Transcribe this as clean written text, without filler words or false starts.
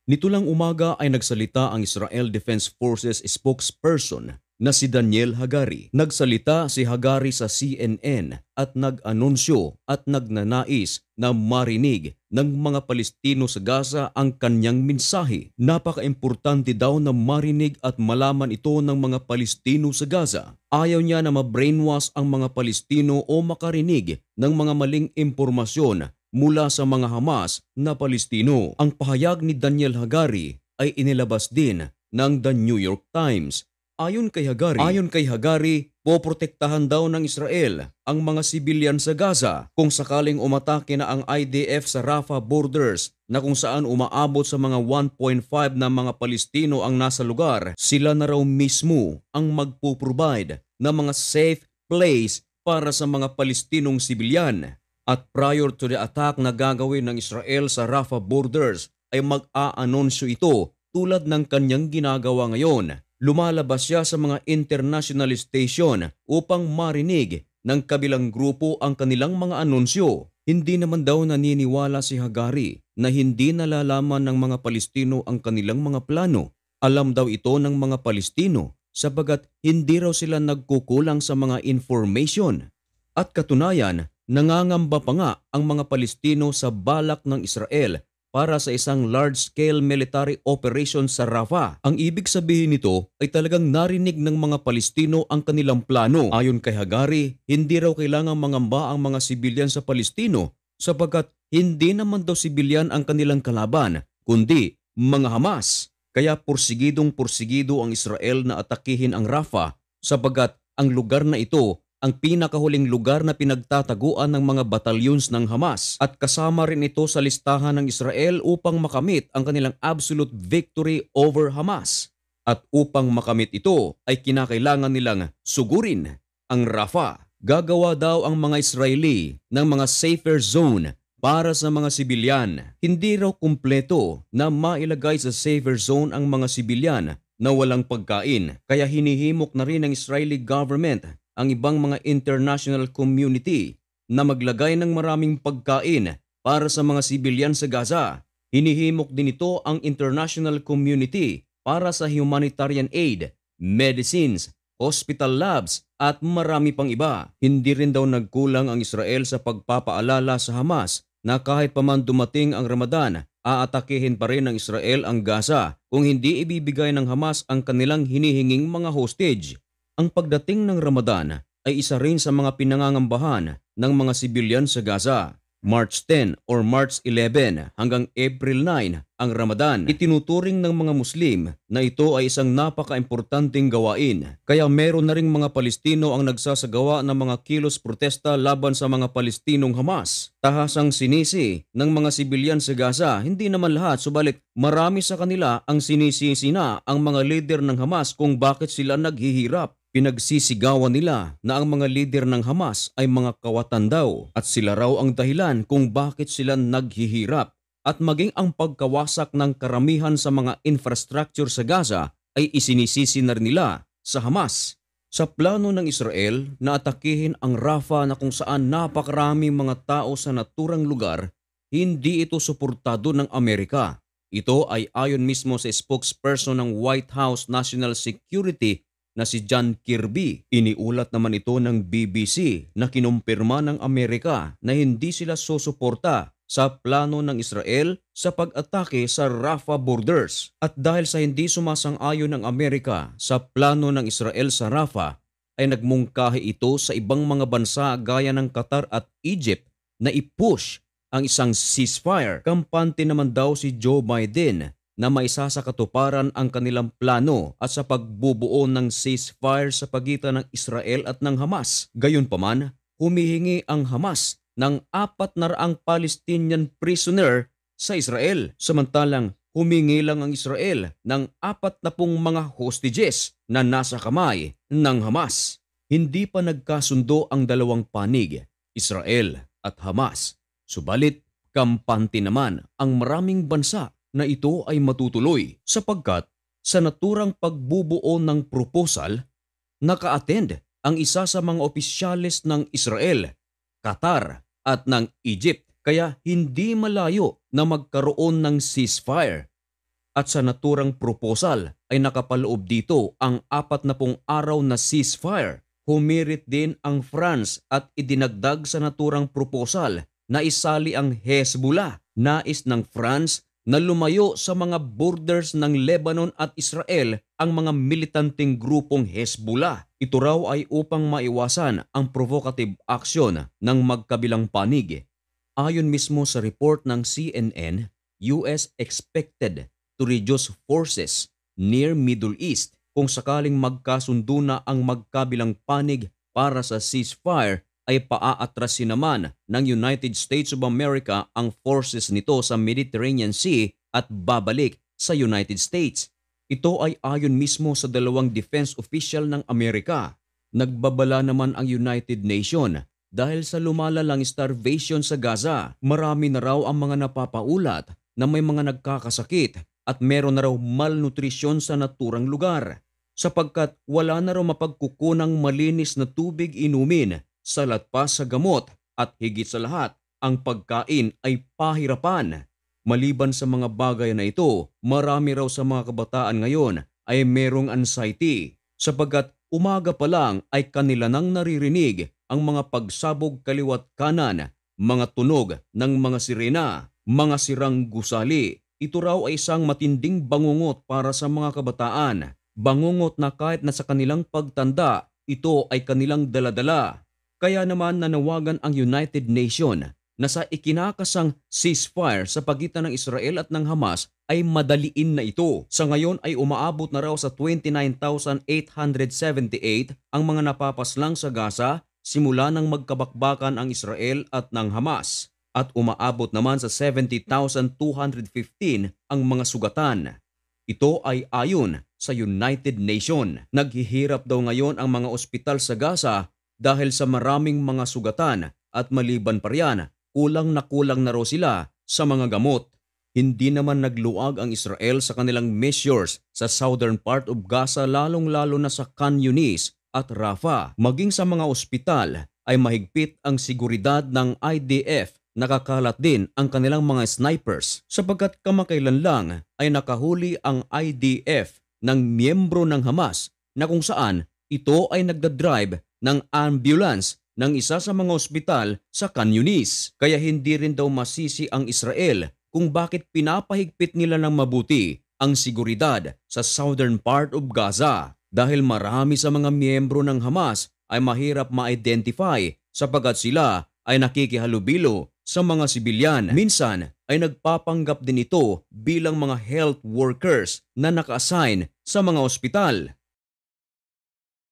Nito lang umaga ay nagsalita ang Israel Defense Forces spokesperson na si Daniel Hagari. Nagsalita si Hagari sa CNN at nag-anunsyo at nagnanais na marinig ng mga Palestino sa Gaza ang kanyang mensahe. Napaka-importante daw na marinig at malaman ito ng mga Palestino sa Gaza. Ayaw niya na ma-brainwash ang mga Palestino o makarinig ng mga maling impormasyon mula sa mga Hamas na Palestino. Ang pahayag ni Daniel Hagari ay inilabas din ng The New York Times. Ayon kay Hagari, poprotektahan daw ng Israel ang mga sibilyan sa Gaza kung sakaling umatake na ang IDF sa Rafah borders na kung saan umaabot sa mga 1.5 na mga Palestino ang nasa lugar. Sila na raw mismo ang magpo-provide ng mga safe place para sa mga Palestinong sibilyan. At prior to the attack na gagawin ng Israel sa Rafah borders ay mag-aanonsyo ito tulad ng kanyang ginagawa ngayon. Lumalabas siya sa mga international station upang marinig ng kabilang grupo ang kanilang mga anunsyo. Hindi naman daw naniniwala si Hagari na hindi nalalaman ng mga Palestino ang kanilang mga plano. Alam daw ito ng mga Palestino sapagat hindi raw sila nagkukulang sa mga information. At katunayan, nangangamba pa nga ang mga Palestino sa balak ng Israel para sa isang large-scale military operation sa Rafah. Ang ibig sabihin nito ay talagang narinig ng mga Palestino ang kanilang plano. Ayon kay Hagari, hindi raw kailangang mangamba ang mga sibilyan sa Palestino sapagkat hindi naman daw sibilyan ang kanilang kalaban, kundi mga Hamas. Kaya porsigidong-porsigido ang Israel na atakihin ang Rafah sapagkat ang lugar na ito ang pinakahuling lugar na pinagtataguan ng mga batalyons ng Hamas at kasama rin ito sa listahan ng Israel upang makamit ang kanilang absolute victory over Hamas. At upang makamit ito ay kinakailangan nilang sugurin ang Rafah. Gagawa daw ang mga Israeli ng mga safer zone para sa mga sibilyan. Hindi raw kumpleto na mailagay sa safer zone ang mga sibilyan na walang pagkain, kaya hinihimok na rin ng Israeli government ang ibang mga international community na maglagay ng maraming pagkain para sa mga sibilyan sa Gaza. Hinihimok din ito ang international community para sa humanitarian aid, medicines, hospital labs at marami pang iba. Hindi rin daw nagkulang ang Israel sa pagpapaalala sa Hamas na kahit pa man dumating ang Ramadan, aatakihin pa rin ng Israel ang Gaza kung hindi ibibigay ng Hamas ang kanilang hinihinging mga hostage. Ang pagdating ng Ramadan ay isa rin sa mga pinangangambahan ng mga sibilyan sa Gaza. March 10 or March 11 hanggang April 9 ang Ramadan. Itinuturing ng mga Muslim na ito ay isang napaka-importanting gawain. Kaya meron na ring mga Palestino ang nagsasagawa ng mga kilos protesta laban sa mga Palestinong Hamas. Tahasang sinisi ng mga sibilyan sa Gaza, hindi naman lahat, subalit marami sa kanila ang sinisisi na ang mga leader ng Hamas kung bakit sila naghihirap. Pinagsisigawan nila na ang mga lider ng Hamas ay mga kawatan daw at sila raw ang dahilan kung bakit sila naghihirap at maging ang pagkawasak ng karamihan sa mga infrastructure sa Gaza ay isinisisi na rin nila sa Hamas. Sa plano ng Israel na atakihin ang Rafah na kung saan napakaraming mga tao sa naturang lugar, hindi ito suportado ng Amerika. Ito ay ayon mismo sa spokesperson ng White House National Security na si John Kirby. Iniulat naman ito ng BBC na kinumpirma ng Amerika na hindi sila susuporta sa plano ng Israel sa pag-atake sa Rafah borders. At dahil sa hindi sumasang-ayon ng Amerika sa plano ng Israel sa Rafah, ay nagmungkahi ito sa ibang mga bansa gaya ng Qatar at Egypt na i-push ang isang ceasefire. Kampante naman daw si Joe Biden na maisasakatuparan ang kanilang plano at sa pagbubuo ng ceasefire sa pagitan ng Israel at ng Hamas. Gayunpaman, humihingi ang Hamas ng 400 Palestinian prisoner sa Israel. Samantalang humingi lang ang Israel ng 40 mga hostages na nasa kamay ng Hamas. Hindi pa nagkasundo ang dalawang panig, Israel at Hamas. Subalit, kampante naman ang maraming bansa na ito ay matutuloy sapagkat sa naturang pagbubuo ng proposal, naka-attend ang isa sa mga opisyales ng Israel, Qatar at ng Egypt, kaya hindi malayo na magkaroon ng ceasefire. At sa naturang proposal ay nakapaloob dito ang 40 araw na ceasefire. Humirit din ang France at idinagdag sa naturang proposal na isali ang Hezbollah. Nais ng France na lumayo sa mga borders ng Lebanon at Israel ang mga militanteng grupong Hezbollah. Ito raw ay upang maiwasan ang provocative action ng magkabilang panig. Ayon mismo sa report ng CNN, US expected to reduce forces near Middle East kung sakaling magkasundo na ang magkabilang panig para sa ceasefire ay paaatrasin naman ng United States of America ang forces nito sa Mediterranean Sea at babalik sa United States. Ito ay ayon mismo sa dalawang defense official ng Amerika. Nagbabala naman ang United Nations dahil sa lumalalang starvation sa Gaza. Marami na raw ang mga napapaulat na may mga nagkakasakit at meron na raw malnutrisyon sa naturang lugar, sapagkat wala na raw mapagkukunang malinis na tubig inumin, salat pa sa gamot at higit sa lahat, ang pagkain ay pahirapan. Maliban sa mga bagay na ito, marami raw sa mga kabataan ngayon ay merong anxiety, sapagkat umaga pa lang ay kanila nang naririnig ang mga pagsabog kaliwat kanan, mga tunog ng mga sirena, mga sirang gusali. Ito raw ay isang matinding bangungot para sa mga kabataan. Bangungot na kahit na sa kanilang pagtanda, ito ay kanilang daladala. Kaya naman nanawagan ang United Nations na sa ikinakasang ceasefire sa pagitan ng Israel at ng Hamas ay madaliin na ito. Sa ngayon ay umaabot na raw sa 29,878 ang mga napapaslang sa Gaza simula nang magkabakbakan ang Israel at ng Hamas. At umaabot naman sa 70,215 ang mga sugatan. Ito ay ayon sa United Nations. Naghihirap daw ngayon ang mga ospital sa Gaza dahil sa maraming mga sugatan at maliban pa riyan, kulang na raw sila sa mga gamot. Hindi naman nagluag ang Israel sa kanilang measures sa southern part of Gaza, lalong-lalo na sa Khan Yunis at Rafah. Maging sa mga ospital ay mahigpit ang seguridad ng IDF. Nakakalat din ang kanilang mga snipers sapagkat kamakailan lang ay nakahuli ang IDF ng miyembro ng Hamas na kung saan ito ay nagdadrive ng ambulance ng isa sa mga ospital sa Khan Yunis. Kaya hindi rin daw masisi ang Israel kung bakit pinapahigpit nila ng mabuti ang seguridad sa southern part of Gaza dahil marami sa mga miyembro ng Hamas ay mahirap ma-identify sapagkat sila ay nakikihalubilo sa mga sibilyan. Minsan ay nagpapanggap din ito bilang mga health workers na naka-assign sa mga ospital.